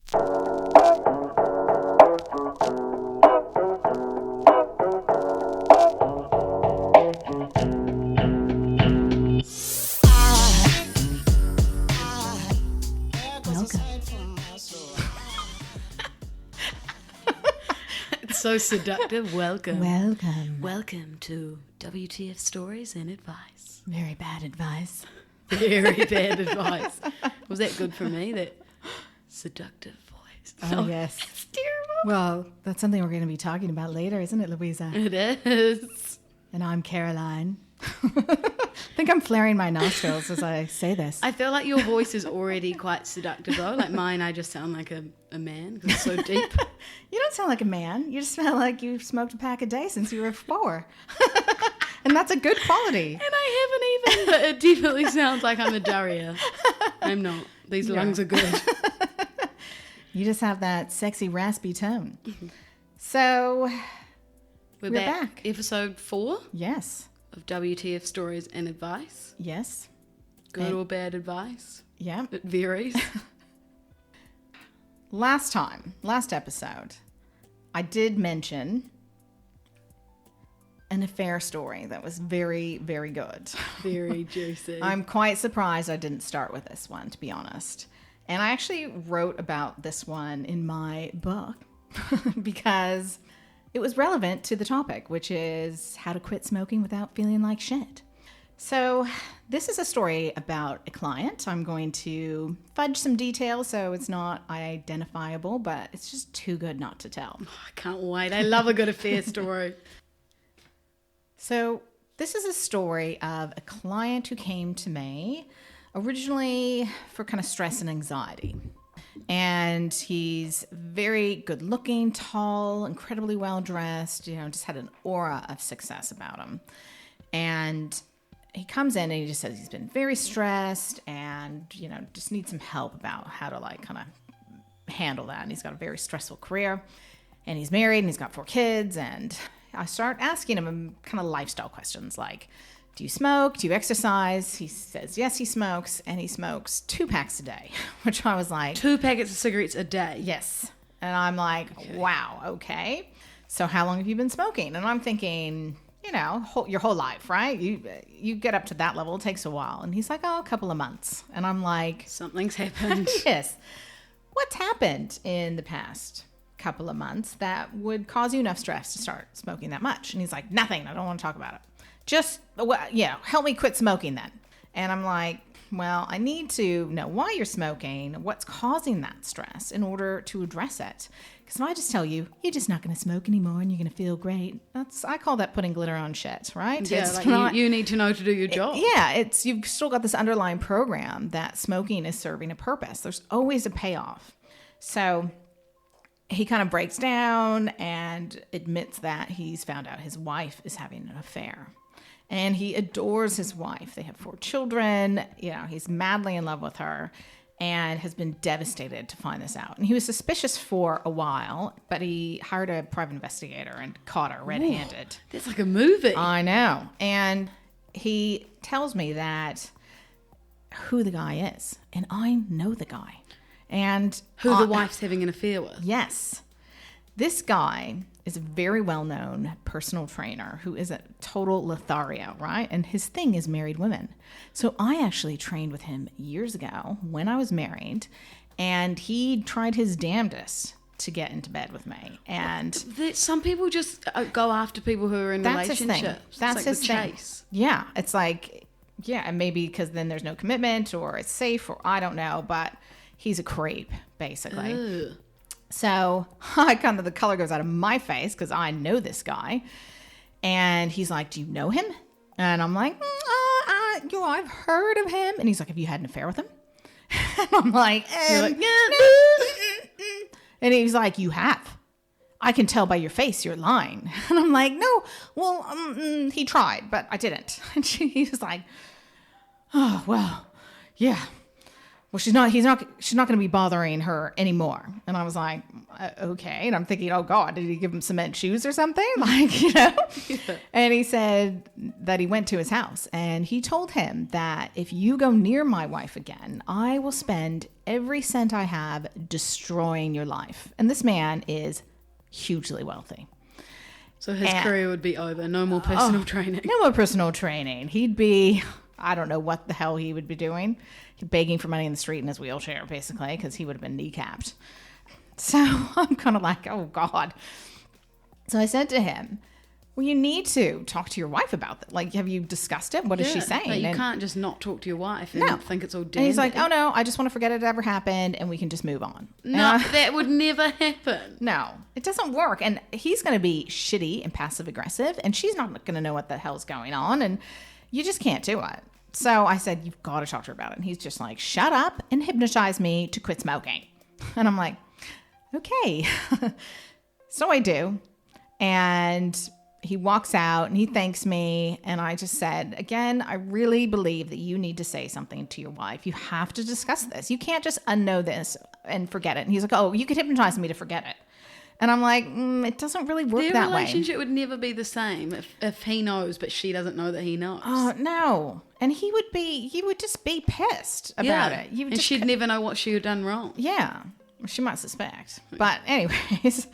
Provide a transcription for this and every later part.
So seductive. Welcome Welcome to WTF Stories and Advice. Very bad advice. Very bad advice. Was that good for me? That seductive voice. Oh, yes. It's terrible. Well, that's something we're going to be talking about later, isn't it, Louisa? It is. And I'm Caroline. I think I'm flaring my nostrils as I say this. I feel like your voice is already quite seductive, though. Like mine, I just sound like a man because it's so deep. You don't sound like a man. You just sound like you've smoked a pack a day since you were 4. And that's a good quality. And I haven't even. It definitely sounds like I'm a Daria. I'm not. These lungs are good. You just have that sexy, raspy tone. So, we're back. Episode 4. Yes. Of WTF Stories and Advice. Yes. Good or bad advice. Yeah. It varies. Last episode, I did mention an affair story that was very, very good. Very juicy. I'm quite surprised I didn't start with this one, to be honest. And I actually wrote about this one in my book because it was relevant to the topic, which is how to quit smoking without feeling like shit. So this is a story about a client. I'm going to fudge some details so it's not identifiable, but it's just too good not to tell. Oh, I can't wait. I love a good affair story. So this is a story of a client who came to me originally for kind of stress and anxiety. And he's very good looking, tall, incredibly well dressed, just had an aura of success about him. And he comes in and he just says he's been very stressed and, just needs some help about how to kind of handle that. And he's got a very stressful career and he's married and he's got 4 kids. And I start asking him kind of lifestyle questions like, do you smoke? Do you exercise? He says, yes, he smokes, and he smokes 2 packs a day, which I was like... 2 packets of cigarettes a day? Yes. And I'm like, wow, okay. So how long have you been smoking? And I'm thinking, your whole life, right? You get up to that level, it takes a while. And he's like, a couple of months. And I'm like... Something's happened. Yes. What's happened in the past couple of months that would cause you enough stress to start smoking that much? And he's like, nothing. I don't want to talk about it. Just, help me quit smoking then. And I'm like, well, I need to know why you're smoking, what's causing that stress in order to address it. Because if I just tell you, you're just not going to smoke anymore and you're going to feel great. I call that putting glitter on shit, right? Yeah, it's you need to know to do your job. You've still got this underlying program that smoking is serving a purpose. There's always a payoff. So he kind of breaks down and admits that he's found out his wife is having an affair. And he adores his wife. They have 4 children. He's madly in love with her and has been devastated to find this out. And he was suspicious for a while, but he hired a private investigator and caught her red-handed. Ooh, that's like a movie. I know. And he tells me that who the guy is. And I know the guy. And who the wife's having an affair with. Yes. This guy is a very well-known personal trainer who is a total Lothario, right? And his thing is married women. So I actually trained with him years ago when I was married, and he tried his damnedest to get into bed with me. And some people just go after people who are in relationships. That's his thing. Chase. Yeah, it's like, and maybe because then there's no commitment or it's safe or I don't know, but he's a creep, basically. Ugh. So the color goes out of my face because I know this guy. And he's like, do you know him? And I'm like, I've heard of him. And he's like, have you had an affair with him? And I'm like, no. And he's like, you have. I can tell by your face you're lying. And I'm like, no, well, he tried, but I didn't. And he was like, oh, well, yeah. she's not going to be bothering her anymore. And I was like, okay. And I'm thinking, oh God, did he give him cement shoes or something? Like, Yeah. And he said that he went to his house and he told him that if you go near my wife again, I will spend every cent I have destroying your life. And this man is hugely wealthy. So his career would be over. No more personal training. No more personal training. He'd be, I don't know what the hell he would be doing. Begging for money in the street in his wheelchair, basically, because he would have been kneecapped. So I'm kind of like, oh God. So I said to him, well, you need to talk to your wife about that. Like, have you discussed it? What is she saying? Like, you can't just not talk to your wife and think it's all dandy. And he's like, oh no, I just want to forget it ever happened and we can just move on. No, that would never happen. No, it doesn't work. And he's going to be shitty and passive aggressive and she's not going to know what the hell's going on. And you just can't do it. So I said, you've got to talk to her about it. And he's just like, shut up and hypnotize me to quit smoking. And I'm like, okay. So I do. And he walks out and he thanks me. And I just said, again, I really believe that you need to say something to your wife. You have to discuss this. You can't just unknow this and forget it. And he's like, oh, you could hypnotize me to forget it. And I'm like, it doesn't really work that way. Their relationship would never be the same if he knows, but she doesn't know that he knows. Oh, no. And he would just be pissed about it. And she'd never know what she had done wrong. Yeah. She might suspect. But anyways,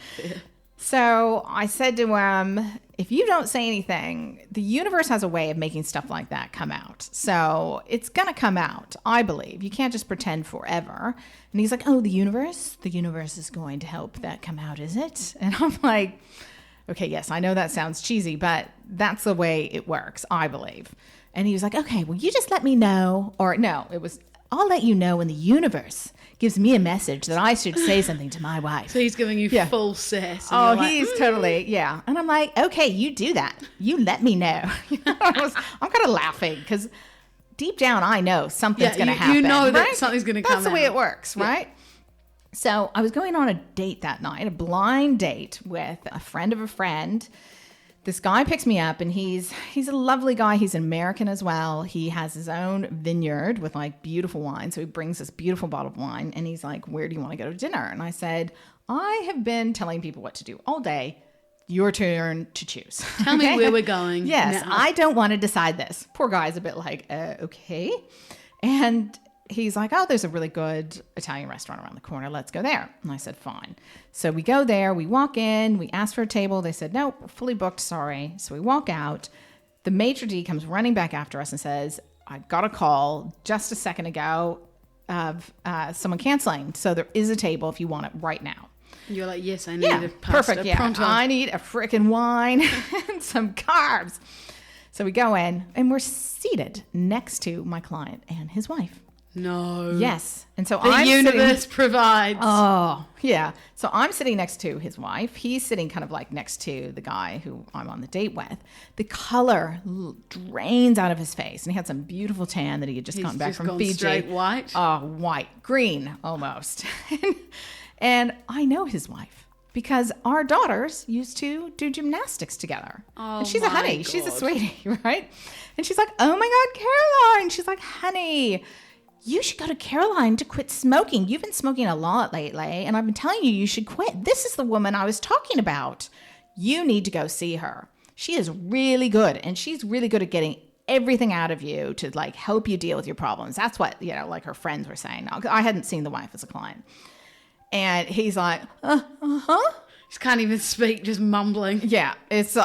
so I said to him, if you don't say anything, the universe has a way of making stuff like that come out. So it's going to come out, I believe. You can't just pretend forever. And he's like, oh, the universe is going to help that come out, is it? And I'm like, okay, yes, I know that sounds cheesy, but that's the way it works, I believe. And he was like, okay, well, you just let me know. Or no, it was, I'll let you know when the universe gives me a message that I should say something to my wife. So he's giving you full sass. Oh, he's totally, yeah. And I'm like, okay, you do that. You let me know. I'm kind of laughing because deep down I know something's going to happen. You know that right? something's going to come out. That's the way it works, right? So I was going on a date that night, a blind date with a friend of a friend. This guy picks me up and he's a lovely guy. He's an American as well. He has his own vineyard with like beautiful wine. So he brings this beautiful bottle of wine and he's like, where do you want to go to dinner? And I said, I have been telling people what to do all day. Your turn to choose. Tell me where we're going. Yes, now. I don't want to decide this. Poor guy's a bit like, okay. And he's like, oh, there's a really good Italian restaurant around the corner. Let's go there. And I said, fine. So we go there. We walk in. We ask for a table. They said, no, we're fully booked. Sorry. So we walk out. The maitre d' comes running back after us and says, I got a call just a second ago of someone canceling. So there is a table if you want it right now. You're like, yes, I need a pasta. Perfect. Yeah. Pronto. I need a freaking wine and some carbs. So we go in and we're seated next to my client and his wife. No. Yes. And so the universe provides. Oh, yeah. So I'm sitting next to his wife. He's sitting kind of like next to the guy who I'm on the date with. The color drains out of his face. And he had some beautiful tan that he had just gotten back from Fiji. Straight white? Oh, white. Green, almost. And I know his wife because our daughters used to do gymnastics together. Oh, and she's a honey. God. She's a sweetie, right? And she's like, oh my God, Caroline. She's like, honey, you should go to Caroline to quit smoking. You've been smoking a lot lately, and I've been telling you you should quit. This is the woman I was talking about. You need to go see her. She is really good, and she's really good at getting everything out of you to like help you deal with your problems. That's what, like her friends were saying. I hadn't seen the wife as a client. And he's like, He can't even speak, just mumbling. Yeah,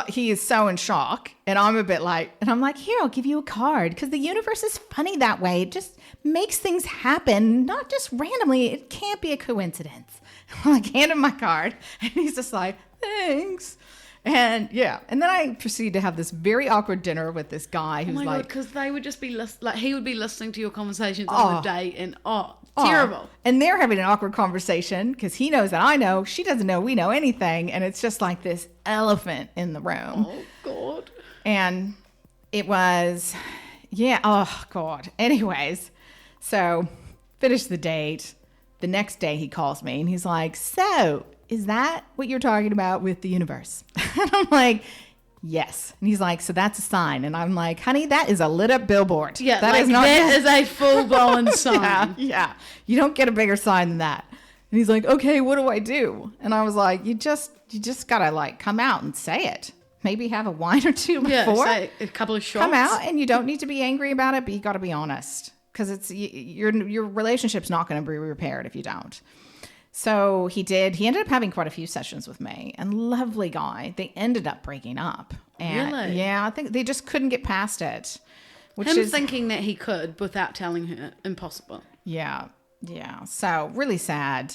he is so in shock. And I'm a bit like, and I'm like, here, I'll give you a card. Because the universe is funny that way. It just makes things happen, not just randomly. It can't be a coincidence. I'm like, hand him my card. And he's just like, thanks. And yeah, and then I proceed to have this very awkward dinner with this guy who's like, because they would just be he would be listening to your conversations on the date, and terrible. And they're having an awkward conversation because he knows that I know, she doesn't know we know anything, and it's just like this elephant in the room. Oh God. And it was, oh God. Anyways, so finished the date. The next day he calls me and he's like, so is that what you're talking about with the universe? And I'm like, Yes. And he's like, so that's a sign. And I'm like, honey, that is a lit up billboard. Yeah, that like, is not that is a full-blown sign. Yeah. You don't get a bigger sign than that. And he's like, okay, what do I do? And I was like, you just gotta like come out and say it. Maybe have a wine or two before. Yeah, say a couple of shots. Come out, and you don't need to be angry about it, but you got to be honest, because it's your relationship's not going to be repaired if you don't. So he did. He ended up having quite a few sessions with me, and lovely guy. They ended up breaking up. And really? Yeah, I think they just couldn't get past it. Thinking that he could without telling her, impossible. Yeah. So really sad.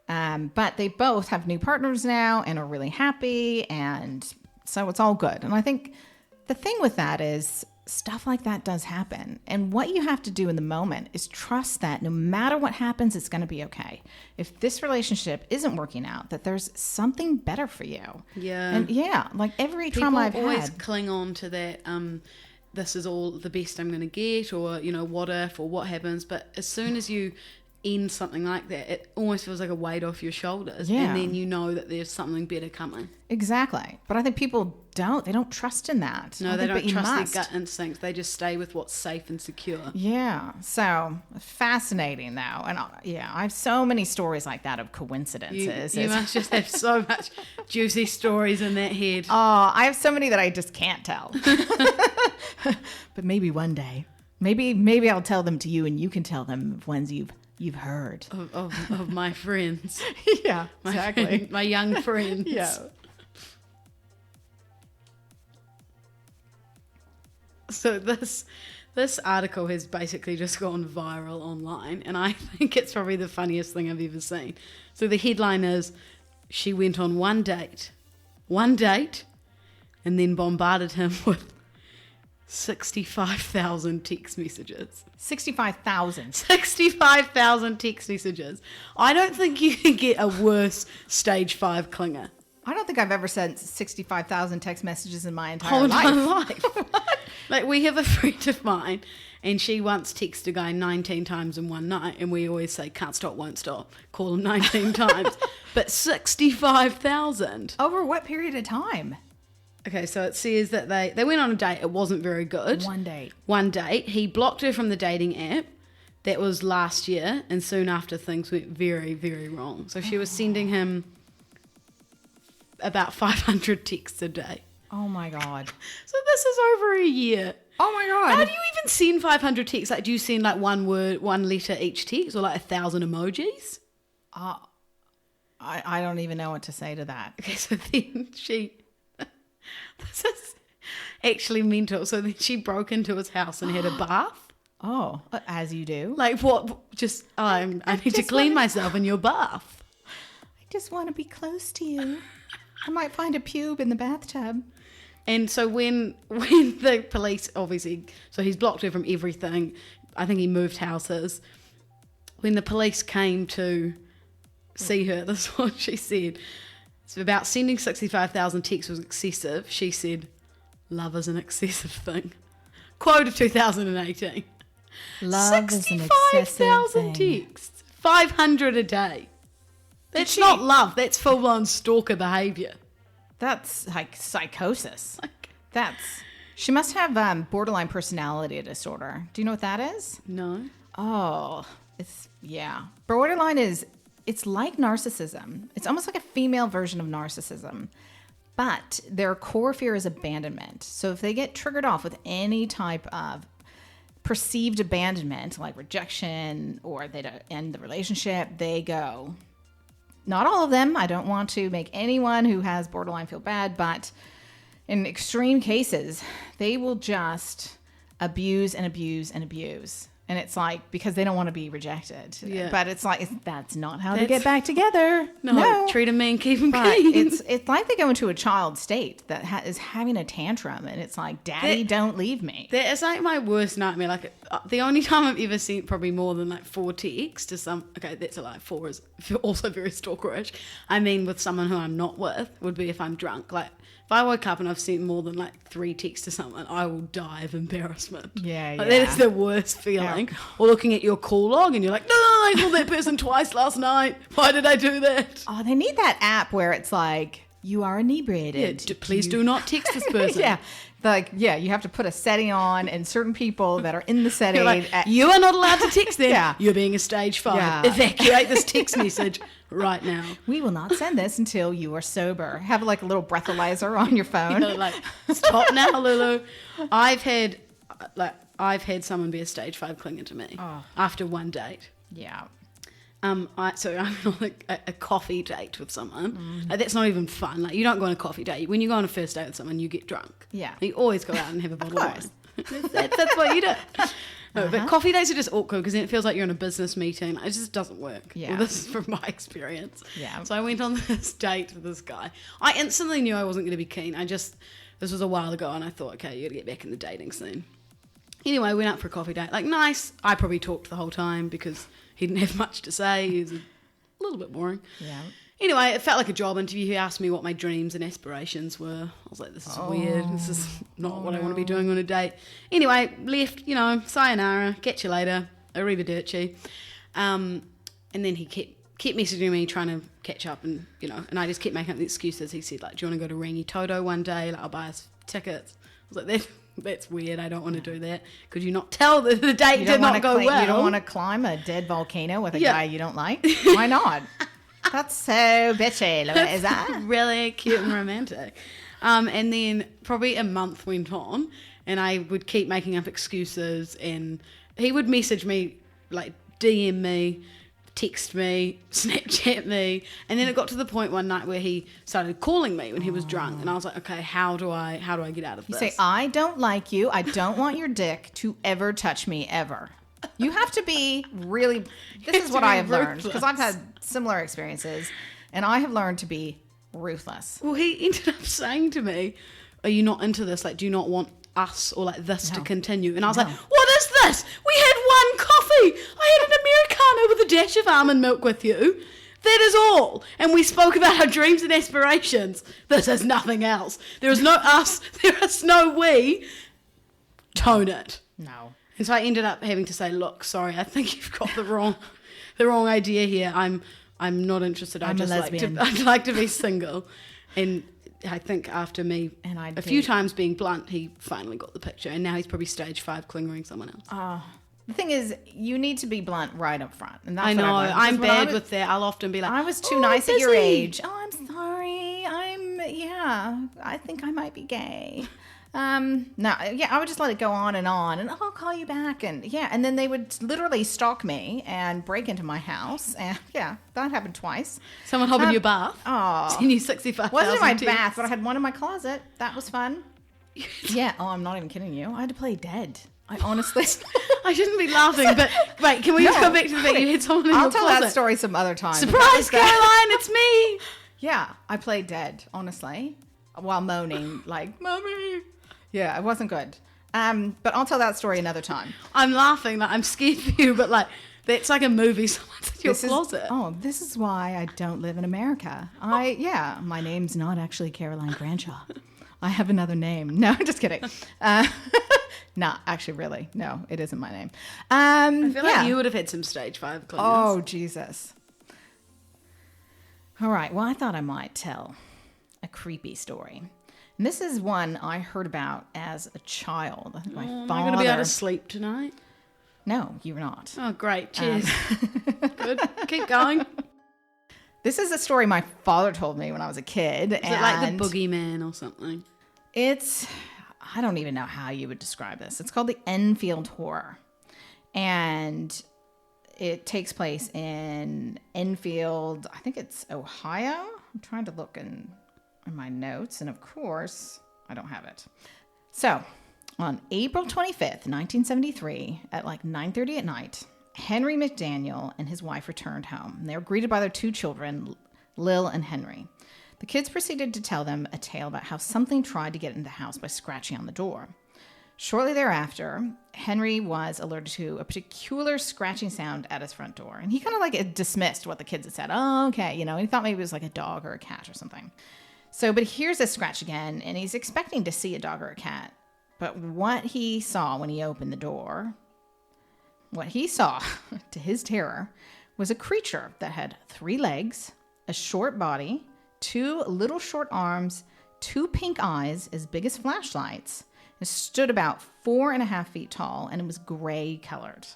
But they both have new partners now and are really happy, and so it's all good. And I think the thing with that is stuff like that does happen. And what you have to do in the moment is trust that no matter what happens, it's going to be okay. If this relationship isn't working out, that there's something better for you. Yeah. And like every People trauma I've always had. cling on to that, this is all the best I'm going to get, or, what if, or what happens. But as soon as you end something like that, it almost feels like a weight off your shoulders. Yeah. And then you know that there's something better coming. Exactly. But I think people they don't trust in that. No, they don't trust their gut instincts. They just stay with what's safe and secure. Yeah. So fascinating though. And I have so many stories like that of coincidences. You must just have so much juicy stories in that head. Oh, I have so many that I just can't tell. But maybe one day, maybe I'll tell them to you, and you can tell them of ones you've heard of my friends. Yeah, exactly. My young friends. Yeah. So this article has basically just gone viral online, and I think it's probably the funniest thing I've ever seen. So the headline is, she went on one date, and then bombarded him with 65,000 text messages. 65,000. 65,000 text messages. I don't think you can get a worse stage 5 clinger. I don't think I've ever sent 65,000 text messages in my entire life. Like, we have a friend of mine, and she once texted a guy 19 times in one night, and we always say, can't stop, won't stop. Call him 19 times. But 65,000. Over what period of time? Okay, so it says that they went on a date. It wasn't very good. One date. He blocked her from the dating app. That was last year, and soon after things went very, very wrong. So she was sending him about 500 texts a day. Oh my God. So this is over a year. Oh my God. How do you even send 500 texts? Like, do you send like one word, one letter each text, or like 1,000 emojis? I don't even know what to say to that. Okay, so then this is actually mental. So then she broke into his house and had a bath. Oh, as you do. Like, what? Just, I need to clean myself in your bath. I just want to be close to you. I might find a pube in the bathtub. And so when the police, obviously, so he's blocked her from everything. I think he moved houses. When the police came to see her, this is what she said. It's about sending 65,000 texts was excessive. She said, love is an excessive thing. Quote of 2018. Love is an excessive 65,000 texts. 500 a day. That's not love. That's full-blown stalker behaviour. That's like psychosis. She must have borderline personality disorder. Do you know what that is? No. Oh, borderline it's like narcissism. It's almost like a female version of narcissism, but their core fear is abandonment. So if they get triggered off with any type of perceived abandonment, like rejection, or they don't end the relationship, they go. Not all of them. I don't want to make anyone who has borderline feel bad, but in extreme cases, they will just abuse and abuse and abuse. And it's like, because they don't want to be rejected. Yeah. But it's like, that's not how they get back together. No. Treat them mean, keep them clean. It's like they go into a child state that is having a tantrum. And it's like, Daddy, don't leave me. That is like my worst nightmare. Like, the only time I've ever sent probably more than like 4 texts to some, okay, that's a lie. 4 is also very stalkerish. I mean, with someone who I'm not with would be if I'm drunk. Like, if I woke up and I've sent more than like 3 texts to someone, I will die of embarrassment. Yeah. That is the worst feeling. Yeah. Or looking at your call log and you're like, no, I called that person twice last night. Why did I do that? Oh, they need that app where it's like, you are inebriated. Yeah, please do not text this person. Yeah. Like, yeah, you have to put a setting on, and certain people that are in the setting. You're like, you are not allowed to text them. Yeah. You're being a stage 5. Yeah. Evacuate this text message right now. We will not send this until you are sober. Have like a little breathalyzer on your phone. You're like, stop now, Lulu. I've had someone be a stage 5 clinging to me after one date. Yeah. I went on a coffee date with someone. Like, that's not even fun. Like, you don't go on a coffee date. When you go on a first date with someone, you get drunk. Yeah. You always go out and have a bottle of wine. That's what you do. No, but coffee dates are just awkward because then it feels like you're in a business meeting. It just doesn't work. Yeah. Well, this is from my experience. Yeah. So I went on this date with this guy. I instantly knew I wasn't going to be keen. This was a while ago, and I thought, okay, you got to get back in the dating scene. Anyway, went out for a coffee date. Like, nice. I probably talked the whole time because he didn't have much to say. He was a little bit boring. Yeah. Anyway, it felt like a job interview. He asked me what my dreams and aspirations were. I was like, this is weird. This is not what I want to be doing on a date. Anyway, left, sayonara, catch you later, arrivederci. And then he kept messaging me, trying to catch up, and I just kept making up the excuses. He said, like, do you want to go to Rangi Toto one day? Like, I'll buy us tickets. I was like, that's weird. I don't want to do that. Could you not tell that the date did not go well? You don't want to climb a dead volcano with a guy you don't like? Why not? That's so bitchy, Louisa. Really cute and romantic. And then probably a month went on, and I would keep making up excuses, and he would message me, like DM me, text me, Snapchat me, and then it got to the point one night where he started calling me when he was drunk, and I was like, okay, how do I get out of this? You say, I don't like you. I don't want your dick to ever touch me ever. You have to be really, this is what I have learned, because I've had similar experiences, and I have learned to be ruthless. Well, he ended up saying to me, are you not into this? Like, do you not want us or like this to continue? And I was like, what is this? We had one coffee. I had an Americano with a dash of almond milk with you. That is all. And we spoke about our dreams and aspirations. This is nothing else. There is no us. There is no we. Tone it. No. And so I ended up having to say, look, sorry, I think you've got the wrong idea here. I'm not interested. I'm a lesbian. I'd like to be single. And I think after me a few times being blunt, he finally got the picture. And now he's probably stage 5 clingering someone else. The thing is, you need to be blunt right up front. And that's I know. I'm bad with with that. I'll often be like, I was too nice at your age. Oh, I'm sorry. I think I might be gay. I would just let it go on, and I'll call you back, and then they would literally stalk me and break into my house, and that happened twice. Someone hop in your bath. Oh, send you 65,000. Wasn't in my bath, but I had one in my closet. That was fun. Yeah. Oh, I'm not even kidding you. I had to play dead. I honestly. I shouldn't be laughing, but wait, can we just go back to the fact you had someone in your closet? I'll tell that story some other time. Surprise, Caroline, it's me. Yeah, I played dead, honestly, while moaning like, "Mommy." Yeah, it wasn't good. But I'll tell that story another time. I'm laughing, like I'm scared for you, but like that's like a movie. Someone's in your closet. This is why I don't live in America. My name's not actually Caroline Cranshaw. I have another name. No, just kidding. No, actually, really, no, it isn't my name. I feel like you would have had some stage 5 clingers. Oh, Jesus. All right. Well, I thought I might tell a creepy story. And this is one I heard about as a child. I think my father... Am I going to be able to sleep tonight? No, you're not. Oh, great. Cheers. Good. Keep going. This is a story my father told me when I was a kid. Is it like the boogeyman or something? I don't even know how you would describe this. It's called the Enfield Horror. And it takes place in Enfield, I think it's Ohio. I'm trying to look in my notes, and of course I don't have it. So on April 25th, 1973, at like 9:30 at night, Henry McDaniel and his wife returned home, and they were greeted by their 2 children, Lil and Henry. The kids proceeded to tell them a tale about how something tried to get into the house by scratching on the door. Shortly thereafter, Henry was alerted to a particular scratching sound at his front door, and he kind of like dismissed what the kids had said. Oh, okay, he thought maybe it was like a dog or a cat or something. So, but he hears this scratch again, and he's expecting to see a dog or a cat. But what he saw when he opened the door, to his terror, was a creature that had 3 legs, a short body, 2 little short arms, 2 pink eyes as big as flashlights. It stood about 4.5 feet tall, and it was gray colored.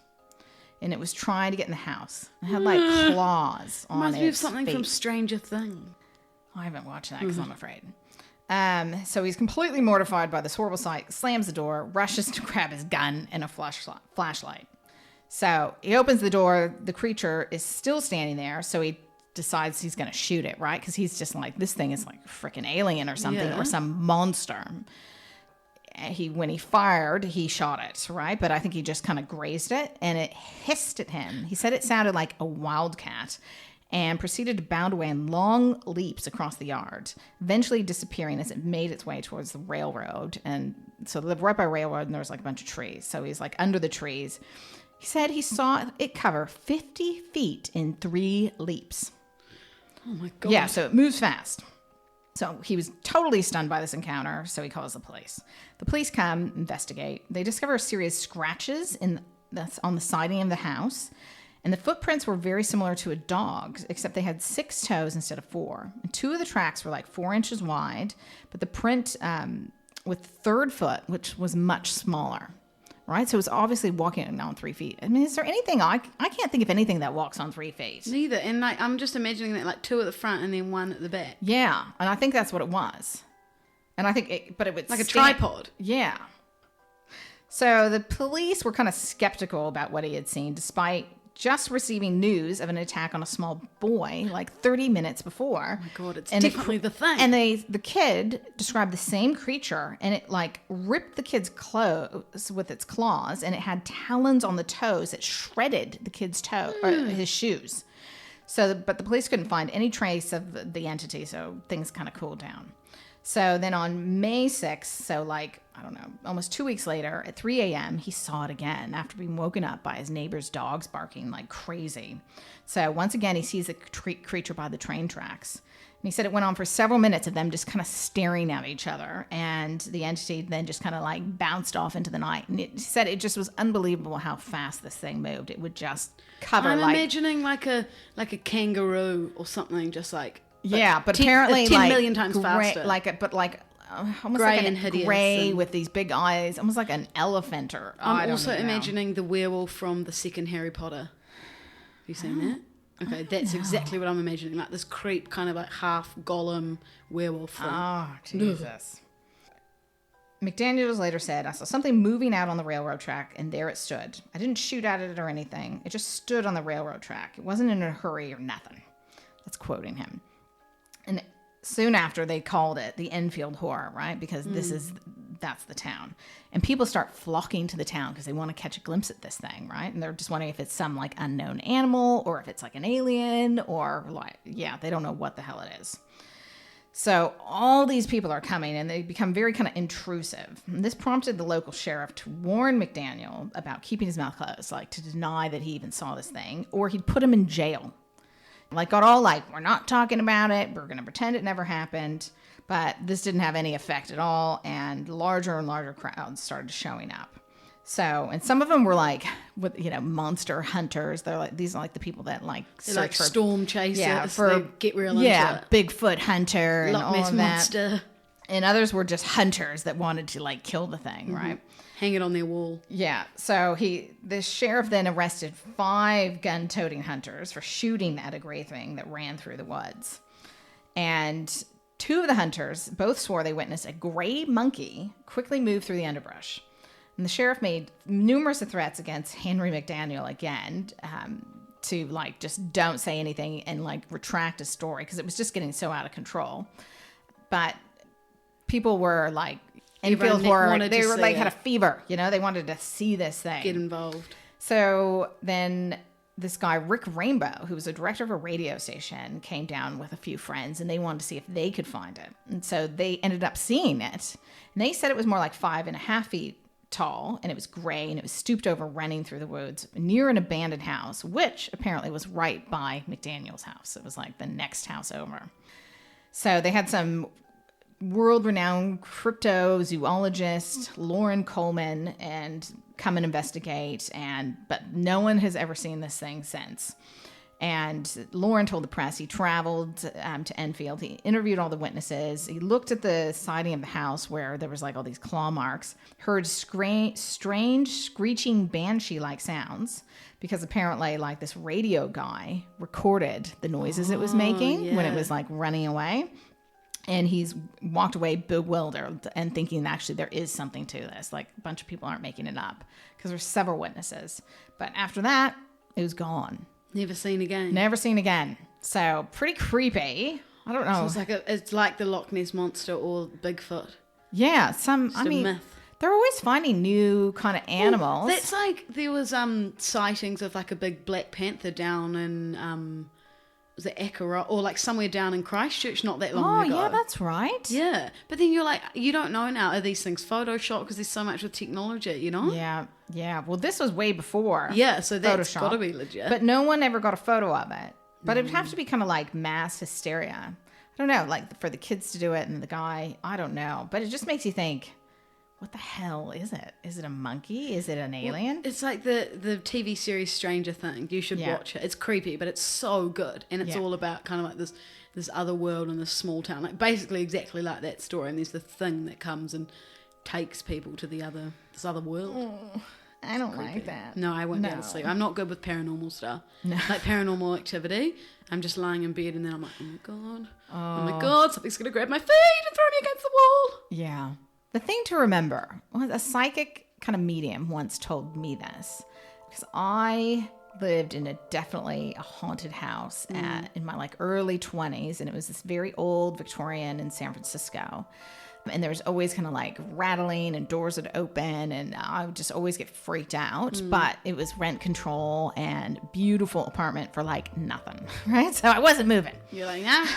And it was trying to get in the house. It had like claws on Reminds its me of something feet. from Stranger Things. I haven't watched that because I'm afraid. So he's completely mortified by this horrible sight, slams the door, rushes to grab his gun and a flashlight. So he opens the door. The creature is still standing there. So he decides he's going to shoot it, right? Because he's just like, this thing is like a freaking alien or something, or some monster. When he fired, he shot it, right? But I think he just kind of grazed it, and it hissed at him. He said it sounded like a wildcat, and proceeded to bound away in long leaps across the yard, eventually disappearing as it made its way towards the railroad. And so they lived right by railroad, and there was like a bunch of trees. So he's like under the trees. He said he saw it cover 50 feet in 3 leaps. Oh my God. Yeah, so it moves fast. So he was totally stunned by this encounter, so he calls the police. The police come, investigate. They discover a series of scratches on the siding of the house, and the footprints were very similar to a dog's, except they had 6 toes instead of 4. And 2 of the tracks were like 4 inches wide, but the print with the third foot, which was much smaller. Right, so it's obviously walking on 3 feet. I mean, is there anything I can't think of anything that walks on 3 feet? Neither, and like I'm just imagining that like 2 at the front and then 1 at the back. Yeah, and I think that's what it was. And I think, it would like a tripod. Yeah. So the police were kind of skeptical about what he had seen, despite just receiving news of an attack on a small boy like 30 minutes before. Oh my God, it's definitely the thing. And the kid described the same creature, and it like ripped the kid's clothes with its claws, and it had talons on the toes that shredded the kid's his shoes. But the police couldn't find any trace of the entity, so things kind of cooled down. So then on May 6th, so like, I don't know, almost 2 weeks later at 3 a.m., he saw it again after being woken up by his neighbor's dogs barking like crazy. So once again, he sees the creature by the train tracks. And he said it went on for several minutes of them just kind of staring at each other. And the entity then just kind of like bounced off into the night. And he said it just was unbelievable how fast this thing moved. It would just cover I'm imagining like a kangaroo or something, just like. But apparently 10 like million times faster. Almost gray like and hideous gray and... with these big eyes, almost like an elephant or I'm also imagining the werewolf from the second Harry Potter. Have you seen that? Okay, that's exactly what I'm imagining. Like this creep, kind of like half golem werewolf thing. Oh, Jesus. McDaniels later said, I saw something moving out on the railroad track, and there it stood. I didn't shoot at it or anything. It just stood on the railroad track. It wasn't in a hurry or nothing. That's quoting him. And soon after, they called it the Enfield Horror, right? Because that's the town. And people start flocking to the town because they want to catch a glimpse at this thing, right? And they're just wondering if it's some like unknown animal or if it's like an alien or like, they don't know what the hell it is. So all these people are coming and they become very kind of intrusive. And this prompted the local sheriff to warn McDaniel about keeping his mouth closed, like to deny that he even saw this thing, or he'd put him in jail. Like got all like, we're not talking about it. We're going to pretend it never happened. But this didn't have any effect at all. And larger and larger crowds started showing up. So, and some of them were like, with monster hunters. They're like, these are like the people that like search like for storm chasers. Yeah, they get real into it. Bigfoot hunter and all of that. Monster. And others were just hunters that wanted to like kill the thing, right? Hang it on their wall. Yeah. So the sheriff then arrested 5 gun-toting hunters for shooting at a gray thing that ran through the woods. And 2 of the hunters both swore they witnessed a gray monkey quickly move through the underbrush. And the sheriff made numerous threats against Henry McDaniel again to like just don't say anything and like retract his story because it was just getting so out of control. But people were like, Enfield Horror, they were like had a fever, they wanted to see this thing. Get involved. So then this guy, Rick Rainbow, who was a director of a radio station, came down with a few friends and they wanted to see if they could find it. And so they ended up seeing it. And they said it was more like 5.5 feet tall and it was gray and it was stooped over running through the woods near an abandoned house, which apparently was right by McDaniel's house. It was like the next house over. So they had some world-renowned cryptozoologist Lauren Coleman and come and investigate, but no one has ever seen this thing since. And Lauren told the press he traveled to Enfield. He interviewed all the witnesses. He looked at the siding of the house where there was like all these claw marks, heard strange screeching banshee-like sounds, because apparently like this radio guy recorded the noises it was making when it was like running away. And he's walked away bewildered and thinking actually there is something to this. Like a bunch of people aren't making it up, because there's several witnesses. But after that, it was gone. Never seen again. Never seen again. So pretty creepy. I don't know. So it's like the Loch Ness Monster or Bigfoot. Yeah, myth. They're always finding new kind of animals. Well, that's like there was sightings of like a big black panther down in was it Ekara or like somewhere down in Christchurch not that long ago. Oh yeah, that's right. Yeah, but then you're like, you don't know now, are these things photoshopped because there's so much with technology, you know? Yeah. Well, this was way before. Yeah, so that's Photoshop. got to be legit. But no one ever got a photo of it. But it would have to be kind of like mass hysteria. I don't know, like for the kids to do it and the guy, I don't know. But it just makes you think, what the hell is it? Is it a monkey? Is it an alien? It's like the TV series Stranger Things. You should watch it. It's creepy, but it's so good. And it's all about kind of like this other world in this small town. Like basically exactly like that story. And there's the thing that comes and takes people to this other world. Oh, I don't like that. No, I won't be able to sleep. I'm not good with paranormal stuff. No. Like Paranormal Activity. I'm just lying in bed and then I'm like, oh my God, something's going to grab my feet and throw me against the wall. Yeah. The thing to remember was a psychic kind of medium once told me this, because I lived in definitely a haunted house in my like early 20s, and it was this very old Victorian in San Francisco. And there was always kind of like rattling and doors would open, and I would just always get freaked out. But it was rent control and beautiful apartment for like nothing, right? So I wasn't moving. You're like, nah.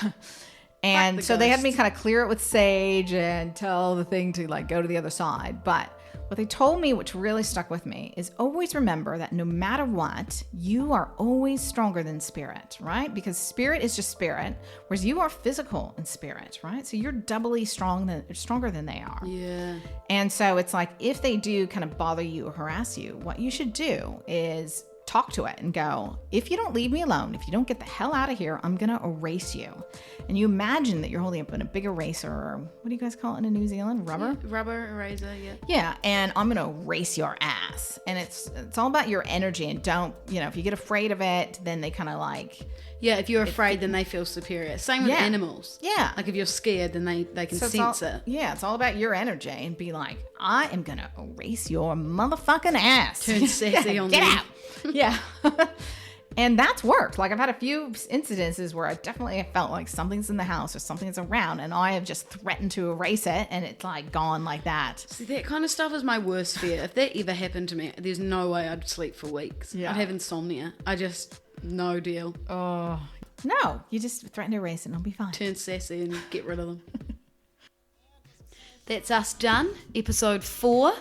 And so they had me kind of clear it with sage and tell the thing to like go to the other side. But what they told me, which really stuck with me, is always remember that no matter what, you are always stronger than spirit, right? Because spirit is just spirit, whereas you are physical in spirit, right? So you're doubly stronger than they are. Yeah. And so it's like, if they do kind of bother you or harass you, what you should do is talk to it and go, if you don't leave me alone, if you don't get the hell out of here, I'm going to erase you. And you imagine that you're holding up in a big eraser, or what do you guys call it in New Zealand? Rubber? Yeah, rubber eraser, yeah. Yeah, and I'm going to erase your ass. And it's all about your energy, and don't, if you get afraid of it, then they kind of like... Yeah, if you're afraid, then they feel superior. Same with animals. Yeah. Like if you're scared, then they can sense it. Yeah, it's all about your energy, and be like, I am going to erase your motherfucking ass. Turn sassy on them. Get out. Yeah. And that's worked. Like I've had a few incidences where I definitely have felt like something's in the house or something's around, and I have just threatened to erase it, and it's like gone like that. See, that kind of stuff is my worst fear. If that ever happened to me, there's no way I'd sleep for weeks. Yeah. I'd have insomnia. No deal. Oh, no. You just threaten to erase it and I'll be fine. Turn sassy and get rid of them. That's us done. Episode 4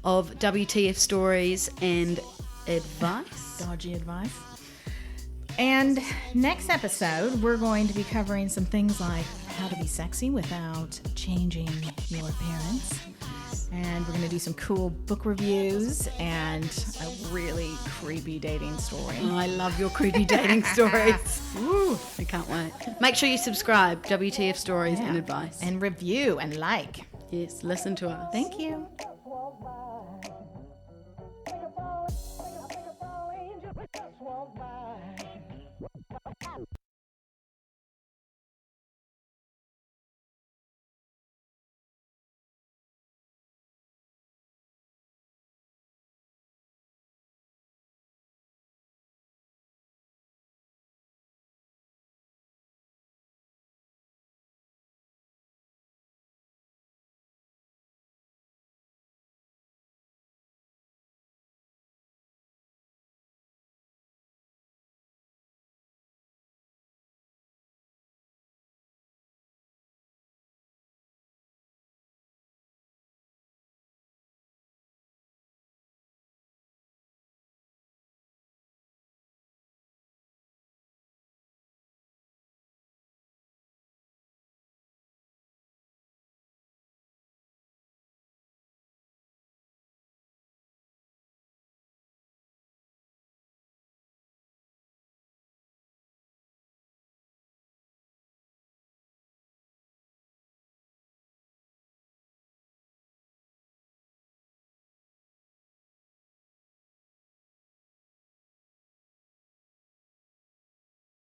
of WTF Stories and Advice. Dodgy advice. And next episode, we're going to be covering some things like how to be sexy without changing your appearance. And we're going to do some cool book reviews and a really creepy dating story. Oh, I love your creepy dating stories. Woo, I can't wait. Make sure you subscribe, WTF Stories and Advice. And review and like. Yes, listen to us. Thank you.